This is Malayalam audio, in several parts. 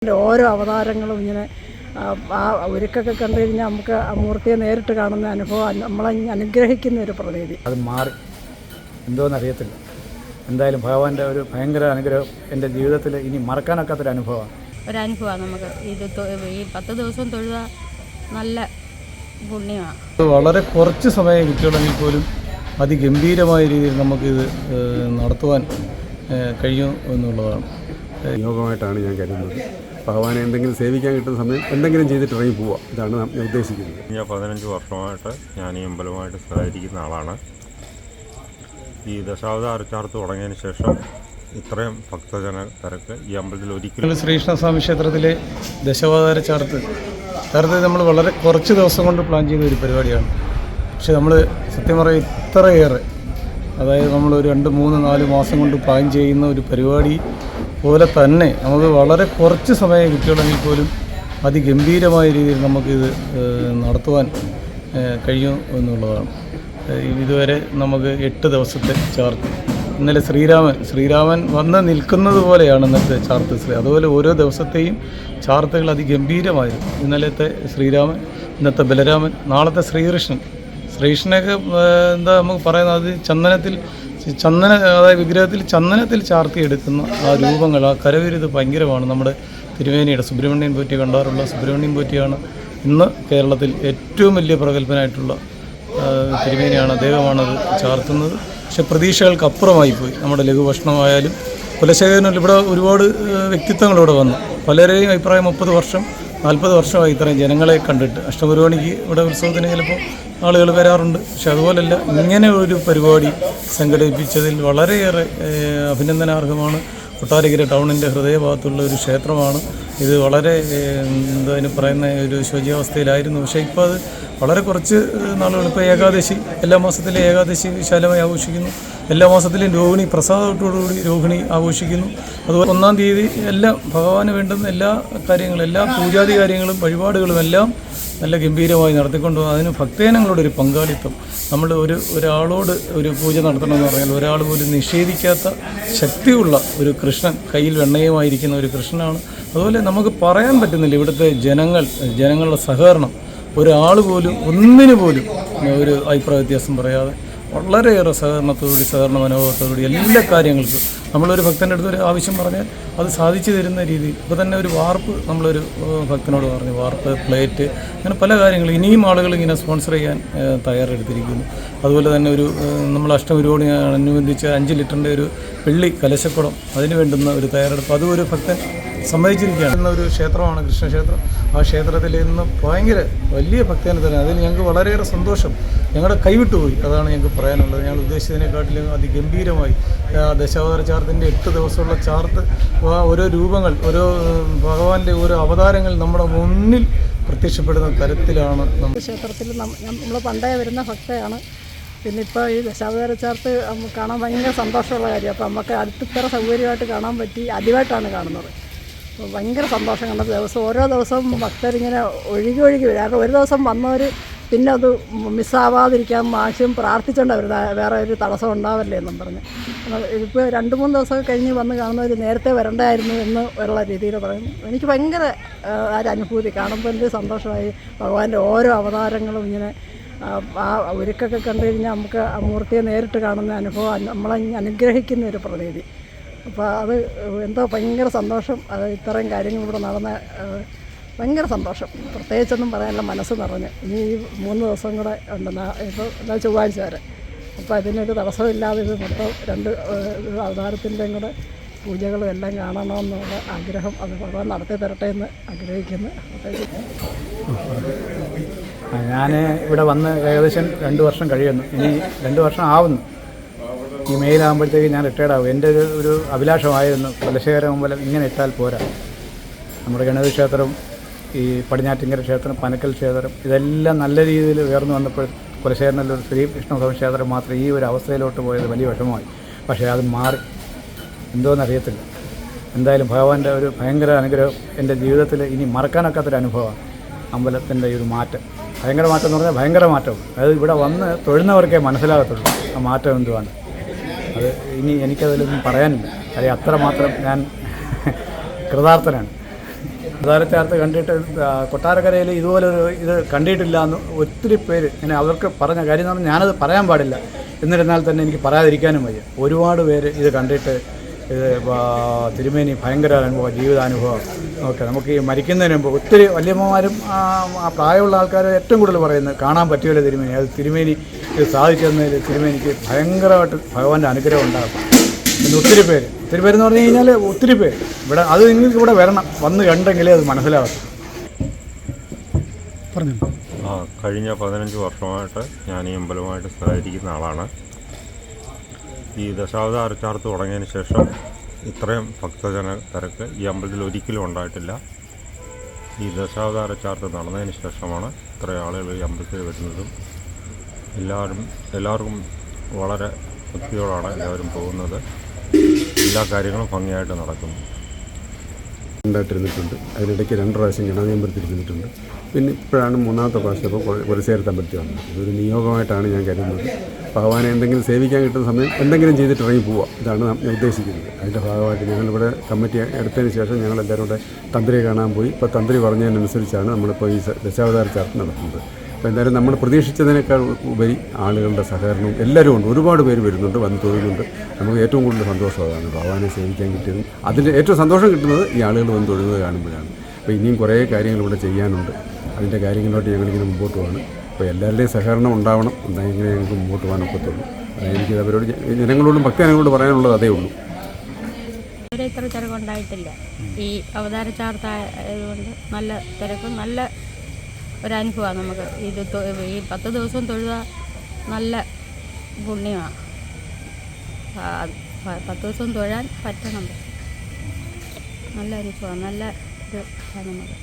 ഓരോ അവതാരങ്ങളും ഇങ്ങനെ ആ ഒരുക്കൊക്കെ കണ്ടു കഴിഞ്ഞാൽ നമുക്ക് ആ മൂർത്തിയെ നേരിട്ട് കാണുന്ന അനുഭവം നമ്മളെ അനുഗ്രഹിക്കുന്ന ഒരു പ്രതീതി. അത് മാറി എന്തോന്നറിയത്തില്ല. എന്തായാലും ഭഗവാന്റെ ഒരു ഭയങ്കര അനുഗ്രഹം എൻ്റെ ജീവിതത്തിൽ ഇനി മറക്കാനൊക്കാത്തൊരു അനുഭവമാണ്. ഒരനുഭവമാണ് നമുക്ക് ഈ 10 ദിവസം തൊഴുക നല്ല പുണ്യമാണ്. വളരെ കുറച്ച് സമയം കിട്ടിയുണ്ടെങ്കിൽ പോലും അതിഗംഭീരമായ രീതിയിൽ നമുക്കിത് നടത്തുവാൻ കഴിയും എന്നുള്ളതാണ്. യോഗമായിട്ടാണ് ഞാൻ കരുതുന്നത്. ഭഗവാനെ എന്തെങ്കിലും സേവിക്കാൻ കിട്ടുന്ന സമയം എന്തെങ്കിലും ചെയ്തിട്ട് ഇറങ്ങി പോവുക, ഇതാണ് ഞാൻ ഉദ്ദേശിക്കുന്നത്. ഞാൻ 15 വർഷമായിട്ട് ഞാൻ ഈ അമ്പലമായിട്ട് സഹകരിക്കുന്ന ആളാണ്. ഈ ദശാവതാര ചാർത്ത് തുടങ്ങിയതിന് ശേഷം ഇത്രയും ഭക്തജന തിരക്ക് ഈ അമ്പലത്തിൽ ഒരിക്കലും. ശ്രീകൃഷ്ണസ്വാമി ക്ഷേത്രത്തിലെ ദശാവതാര ചാർത്ത് നമ്മൾ വളരെ കുറച്ച് ദിവസം കൊണ്ട് പ്ലാൻ ചെയ്ത ഒരു പരിപാടിയാണ്. പക്ഷെ നമ്മൾ സത്യം പറയും ഇത്രയേറെ, അതായത് നമ്മൾ ഒരു 2, 3, 4 മാസം കൊണ്ട് പ്ലാൻ ചെയ്യുന്ന ഒരു പരിപാടി പോലെ തന്നെ നമുക്ക് വളരെ കുറച്ച് സമയം കിട്ടിയുണ്ടെങ്കിൽ പോലും അതിഗംഭീരമായ രീതിയിൽ നമുക്കിത് നടത്തുവാൻ കഴിയും എന്നുള്ളതാണ്. ഇതുവരെ നമുക്ക് 8 ദിവസത്തെ ചാർത്ത്. ഇന്നലെ ശ്രീരാമൻ വന്ന് നിൽക്കുന്നത് പോലെയാണ് ഇന്നത്തെ ചാർത്ത്. അതുപോലെ ഓരോ ദിവസത്തെയും ചാർത്തുകൾ അതിഗംഭീരമായിരുന്നു. ഇന്നലത്തെ ശ്രീരാമൻ, ഇന്നത്തെ ബലരാമൻ, നാളത്തെ ശ്രീകൃഷ്ണനൊക്കെ എന്താ നമുക്ക് പറയുന്നത്, അത് അതായത് വിഗ്രഹത്തിൽ ചന്ദനത്തിൽ ചാർത്തിയെടുക്കുന്ന ആ രൂപങ്ങൾ, ആ കരവിരുത് ഭയങ്കരമാണ്. നമ്മുടെ തിരുമേനിയുടെ സുബ്രഹ്മണ്യൻ പോറ്റി കണ്ടാറുള്ള സുബ്രഹ്മണ്യൻ പോറ്റിയാണ് ഇന്ന് കേരളത്തിൽ ഏറ്റവും വലിയ പ്രഗത്ഭനായിട്ടുള്ള തിരുമേനിയാണ്. അദ്ദേഹമാണത് ചാർത്തുന്നത്. പക്ഷെ പ്രതീക്ഷകൾക്ക് അപ്പുറമായിപ്പോയി. നമ്മുടെ ലഘുഭക്ഷണമായാലും കുലശേഖരനിൽ ഇവിടെ ഒരുപാട് വ്യക്തിത്വങ്ങളിവിടെ വന്നു. പലരെയും അഭിപ്രായം 30 വർഷം 40 വർഷമായി ഇത്രയും ജനങ്ങളെ കണ്ടിട്ട്. അഷ്ടപുരോണിക്ക് ഇവിടെ ഉത്സവത്തിന് ചിലപ്പോൾ ആളുകൾ വരാറുണ്ട്. പക്ഷെ അതുപോലല്ല, ഇങ്ങനെ ഒരു പരിപാടി സംഘടിപ്പിച്ചതിൽ വളരെയേറെ അഭിനന്ദനാർഹമാണ്. കൊട്ടാരക്കര ടൗണിൻ്റെ ഹൃദയഭാഗത്തുള്ള ഒരു ക്ഷേത്രമാണ് ഇത്. വളരെ അതിന് പറയുന്ന ഒരു ശോച്യാവസ്ഥയിലായിരുന്നു. പക്ഷേ ഇപ്പോൾ അത് വളരെ കുറച്ച് നാളുകൾ, ഇപ്പോൾ ഏകാദശി, എല്ലാ മാസത്തിലെ ഏകാദശി വിശാലമായി ആഘോഷിക്കുന്നു. എല്ലാ മാസത്തിലും രോഹിണി പ്രസാദത്തോടുകൂടി രോഹിണി ആഘോഷിക്കുന്നു. അതുപോലെ 1-ാം തീയതി എല്ലാം ഭഗവാന് വേണ്ടുന്ന എല്ലാ കാര്യങ്ങളും, എല്ലാ പൂജാതി കാര്യങ്ങളും വഴിപാടുകളും എല്ലാം നല്ല ഗംഭീരമായി നടത്തിക്കൊണ്ടു. അതിന് ഭക്തജനങ്ങളുടെ ഒരു പങ്കാളിത്തം. നമ്മൾ ഒരാളോട് ഒരു പൂജ നടത്തണമെന്ന് പറഞ്ഞാൽ ഒരാൾ പോലും നിഷേധിക്കാത്ത ശക്തിയുള്ള ഒരു കൃഷ്ണൻ, കയ്യിൽ വെണ്ണയുമായിരിക്കുന്ന ഒരു കൃഷ്ണനാണ്. അതുപോലെ നമുക്ക് പറയാൻ പറ്റുന്നില്ല ഇവിടുത്തെ ജനങ്ങളുടെ സഹകരണം. ഒരാൾ പോലും ഒന്നിനു പോലും ഒരു അഭിപ്രായ വ്യത്യാസം പറയാതെ വളരെയേറെ സഹകരണ മനോഭാവത്തോടുകൂടി എല്ലാ കാര്യങ്ങൾക്കും നമ്മളൊരു ഭക്തൻ്റെ അടുത്ത് ഒരു ആവശ്യം പറഞ്ഞാൽ അത് സാധിച്ചു തരുന്ന രീതിയിൽ. ഇപ്പോൾ തന്നെ ഒരു വാർപ്പ് നമ്മളൊരു ഭക്തനോട് പറഞ്ഞു, വാർപ്പ്, പ്ലേറ്റ്, അങ്ങനെ പല കാര്യങ്ങളും ഇനിയും ആളുകൾ ഇങ്ങനെ സ്പോൺസർ ചെയ്യാൻ തയ്യാറെടുത്തിരിക്കുന്നു. അതുപോലെ തന്നെ നമ്മൾ അഷ്ടമിരോടിനനുബന്ധിച്ച് 5 ലിറ്ററിൻ്റെ ഒരു വെള്ളി കലശക്കുടം, അതിന് വേണ്ടുന്ന ഒരു തയ്യാറെടുപ്പ് അതും ഒരു ഭക്തൻ സമ്മതിച്ചിരിക്കുകയാണ്. ഒരു ക്ഷേത്രമാണ് കൃഷ്ണക്ഷേത്രം. ആ ക്ഷേത്രത്തിൽ ഇന്ന് ഭയങ്കര വലിയ ഭക്തന് തന്നെ. അതിൽ ഞങ്ങൾക്ക് വളരെയേറെ സന്തോഷം. ഞങ്ങളുടെ കൈവിട്ടുപോയി, അതാണ് ഞങ്ങൾക്ക് പറയാനുള്ളത്. ഞങ്ങൾ ഉദ്ദേശിച്ചതിനെക്കാട്ടിലും അതിഗംഭീരമായി ദശാവതാര ചാർത്തിൻ്റെ 8 ദിവസമുള്ള ചാർത്ത്, ഓരോ രൂപങ്ങൾ, ഓരോ ഭഗവാന്റെ ഓരോ അവതാരങ്ങൾ നമ്മുടെ മുന്നിൽ പ്രത്യക്ഷപ്പെടുന്ന തരത്തിലാണ്. ക്ഷേത്രത്തിൽ നമ്മൾ പണ്ടേ വരുന്ന ഭക്തയാണ്. പിന്നെ ഇപ്പോൾ ഈ ദശാവതാര ചാർത്ത് കാണാൻ ഭയങ്കര സന്തോഷമുള്ള കാര്യം. അപ്പോൾ നമുക്ക് അടുത്തിത്ര സൗകര്യമായിട്ട് കാണാൻ പറ്റി. ആദ്യമായിട്ടാണ് കാണുന്നത്. ഭയങ്കര സന്തോഷം. കണ്ട ഓരോ ദിവസവും ഭക്തരിങ്ങനെ ഒഴുകി വരും. കാരണം ഒരു ദിവസം വന്നവർ പിന്നെ അത് മിസ്സാവാതിരിക്കാൻ മാക്സിമം പ്രാർത്ഥിച്ചുകൊണ്ട് അവർ വേറെ ഒരു തടസ്സം ഉണ്ടാവല്ലേ എന്നും പറഞ്ഞ്. ഇപ്പോൾ 2-3 ദിവസമൊക്കെ കഴിഞ്ഞ് വന്ന് കാണുന്നവർ നേരത്തെ വരണ്ടായിരുന്നു എന്ന് ഉള്ള രീതിയിൽ പറയും. എനിക്ക് ഭയങ്കര ഒരു അനുഭൂതി. കാണുമ്പോൾ എന്ത് സന്തോഷമായി. ഭഗവാന്റെ ഓരോ അവതാരങ്ങളും ഇങ്ങനെ ആ ഒരുക്കൊക്കെ കണ്ടു കഴിഞ്ഞാൽ നമുക്ക് ആ മൂർത്തിയെ നേരിട്ട് കാണുന്ന അനുഭവം നമ്മളെ അനുഗ്രഹിക്കുന്ന ഒരു പ്രതീതി. അപ്പോൾ അത് എന്തോ ഭയങ്കര സന്തോഷം. അത് ഇത്രയും കാര്യങ്ങൾ ഇവിടെ നടന്ന ഭയങ്കര സന്തോഷം. പ്രത്യേകിച്ചൊന്നും പറയാനുള്ള മനസ്സ് നിറഞ്ഞ്. ഇനി ഈ 3 ദിവസം കൂടെ ഉണ്ട്. ഇപ്പോൾ ചൊവ്വാഴ്ച വരെ. അപ്പോൾ അതിനൊരു തടസ്സമില്ലാതെ ഇത് മൊത്തം 2 അവതാരത്തിൻ്റെയും കൂടെ പൂജകളും എല്ലാം കാണണമെന്നുള്ള ആഗ്രഹം അത് ഭഗവാൻ നടത്തി തരട്ടെ എന്ന് ആഗ്രഹിക്കുന്നു. ഞാൻ ഇവിടെ വന്ന് ഏകദേശം 2 വർഷം കഴിയുന്നു. ഇനി 2 വർഷം ആവുന്നു. ഈ മെയിലാകുമ്പോഴത്തേക്ക് ഞാൻ റിട്ടയർഡ് ആകും. എൻ്റെ ഒരു അഭിലാഷമായിരുന്നു കുലശേഖര അമ്പലം ഇങ്ങനെ ഇട്ടാൽ പോരാ. നമ്മുടെ ഗണപതി ക്ഷേത്രം, ഈ പടിഞ്ഞാറ്റിങ്കര ക്ഷേത്രം, പനക്കൽ ക്ഷേത്രം, ഇതെല്ലാം നല്ല രീതിയിൽ ഉയർന്നു വന്നപ്പോൾ കുലശേഖരനിലൊരു ശ്രീകൃഷ്ണസ്വാമി ക്ഷേത്രം മാത്രം ഈ ഒരു അവസ്ഥയിലോട്ട് പോയത് വലിയ വിഷമമായി. പക്ഷേ അത് മാറി എന്തോന്നറിയത്തില്ല. എന്തായാലും ഭഗവാന്റെ ഒരു ഭയങ്കര അനുഗ്രഹം എൻ്റെ ജീവിതത്തിൽ ഇനി മറക്കാനൊക്കാത്തൊരു അനുഭവമാണ്. അമ്പലത്തിൻ്റെ ഈ ഒരു മാറ്റം, ഭയങ്കര മാറ്റം എന്ന് പറഞ്ഞാൽ ഭയങ്കര മാറ്റം. അത് ഇവിടെ വന്ന് തൊഴുന്നവർക്കേ മനസ്സിലാകത്തുള്ളൂ ആ മാറ്റം എന്തുവാണ്. അത് ഇനി എനിക്കതിലൊന്നും പറയാനില്ല. കാര്യം അത്രമാത്രം ഞാൻ കൃതാർത്ഥനാണ്. അവതാരച്ചാർത്ത് കണ്ടിട്ട് കൊട്ടാരക്കരയിൽ ഇതുപോലൊരു ഇത് കണ്ടിട്ടില്ല എന്ന് ഒത്തിരി പേര് ഇങ്ങനെ അവർക്ക് പറഞ്ഞ കാര്യം എന്ന് പറഞ്ഞാൽ ഞാനത് പറയാൻ പാടില്ല, എന്നിരുന്നാൽ തന്നെ എനിക്ക് പറയാതിരിക്കാനും വയ്യ. ഒരുപാട് പേര് ഇത് കണ്ടിട്ട് ഇത് തിരുമേനി ഭയങ്കര അനുഭവം, ജീവിതാനുഭവം ഒക്കെ നമുക്ക് ഈ മരിക്കുന്നതിന് മുമ്പ് ഒത്തിരി വല്യമ്മമാരും ആ പ്രായമുള്ള ആൾക്കാർ ഏറ്റവും കൂടുതൽ പറയുന്നത് കാണാൻ പറ്റുമല്ലോ തിരുമേനി. അത് തിരുമേനി ഇത് സാധിച്ചെന്നതിൽ തിരുമേനിക്ക് ഭയങ്കരമായിട്ട് ഭഗവാന്റെ അനുഗ്രഹം ഉണ്ടാകും. പിന്നെ ഒത്തിരി പേരെന്ന് പറഞ്ഞു കഴിഞ്ഞാൽ ഒത്തിരി പേര് ഇവിടെ, അത് നിങ്ങൾക്ക് ഇവിടെ വരണം, വന്ന് കണ്ടെങ്കിലേ അത് മനസ്സിലാവും. പറഞ്ഞു. കഴിഞ്ഞ 15 വർഷമായിട്ട് ഞാൻ ഈ അമ്പലവുമായിട്ട് സഹകരിക്കുന്ന ആളാണ്. ഈ ദശാവതാര ചാർത്ത് തുടങ്ങിയതിന് ശേഷം ഇത്രയും ഭക്തജന തിരക്ക് ഈ അമ്പലത്തിൽ ഒരിക്കലും ഉണ്ടായിട്ടില്ല. ഈ ദശാവതാര ചാർത്ത് നടന്നതിന് ശേഷമാണ് ഇത്രയും ആളുകൾ ഈ അമ്പലത്തിൽ വരുന്നതും. എല്ലാവർക്കും വളരെ ഭക്തിയോടാണ് എല്ലാവരും പോകുന്നത്. എല്ലാ കാര്യങ്ങളും ഭംഗിയായിട്ട് നടക്കുന്നു. ഉണ്ടായിട്ടിരുന്നിട്ടുണ്ട്. അതിനിടയ്ക്ക് 2 പ്രാവശ്യം ഗണാതിയമ്പലത്തിരുന്നിട്ടുണ്ട്. പിന്നെ ഇപ്പോഴാണ് 3ാമത്തെ പ്രാവശ്യം ഇപ്പോൾ കുലശേഖരത്തമ്പലത്തിൽ വന്നത്. ഇതൊരു നിയോഗമായിട്ടാണ് ഞാൻ കരുതുന്നത്. ഭഗവാനെ എന്തെങ്കിലും സേവിക്കാൻ കിട്ടുന്ന സമയം എന്തെങ്കിലും ചെയ്തിട്ട് ഇറങ്ങി പോവുക, ഇതാണ് ഞാൻ ഉദ്ദേശിക്കുന്നത്. അതിൻ്റെ ഭാഗമായിട്ട് ഞങ്ങളിവിടെ കമ്മിറ്റി എടുത്തതിന് ശേഷം ഞങ്ങളെല്ലാവരും കൂടെ തന്ത്രിയെ കാണാൻ പോയി. ഇപ്പോൾ തന്ത്രി പറഞ്ഞതിനനുസരിച്ചാണ് നമ്മളിപ്പോൾ ഈ ദശാവതാര ചാർത്ത് നടത്തുന്നത്. അപ്പോൾ എന്തായാലും നമ്മൾ പ്രതീക്ഷിച്ചതിനേക്കാൾ ഉപരി ആളുകളുടെ സഹകരണവും എല്ലാവരും ഉണ്ട്. ഒരുപാട് പേര് വരുന്നുണ്ട്, വന്ന് തൊഴുന്നുണ്ട്. നമുക്ക് ഏറ്റവും കൂടുതൽ സന്തോഷം അതാണ്, ഭഗവാനെ സേവിക്കാൻ കിട്ടിയതും. അതിൻ്റെ ഏറ്റവും സന്തോഷം കിട്ടുന്നത് ഈ ആളുകൾ വന്ന് തൊഴുന്നത് കാണുമ്പോഴാണ്. അപ്പോൾ ഇനിയും കുറേ കാര്യങ്ങൾ ഇവിടെ ചെയ്യാനുണ്ട്. അതിൻ്റെ കാര്യങ്ങളിലോട്ട് ഞങ്ങളിങ്ങനെ മുമ്പോട്ട് പോകണം. അപ്പോൾ എല്ലാവരുടെയും സഹകരണം ഉണ്ടാവണം, ഉണ്ടായെങ്കിലേ ഞങ്ങൾക്ക് മുമ്പോട്ട് പോകാൻ ഒക്കത്തുള്ളൂ. എനിക്ക് അവരോട് ജനങ്ങളോടും ഭക്തജനങ്ങളോട് പറയാനുള്ളത് അതേ ഉള്ളൂ. ഇവിടെ ഇത്ര തിരക്കുണ്ടായിട്ടില്ല. ഈ അവതാര ചാർത്തായതുകൊണ്ട് നല്ല തിരക്കും നല്ല ഒരനുഭവമാണ് നമുക്ക്. ഇത് ഈ 10 ദിവസം തൊഴുക നല്ല പുണ്യമാണ്. 10 ദിവസം തൊഴാൻ പറ്റണം. നല്ല അനുഭവമാണ്, നല്ല ഇത് നമുക്ക്.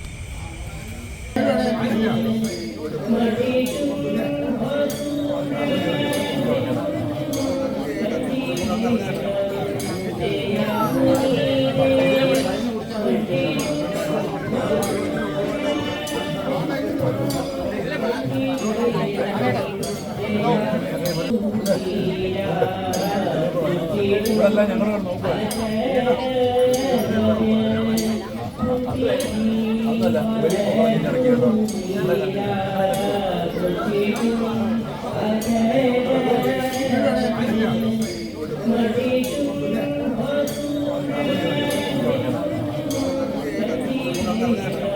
ഞങ്ങൾ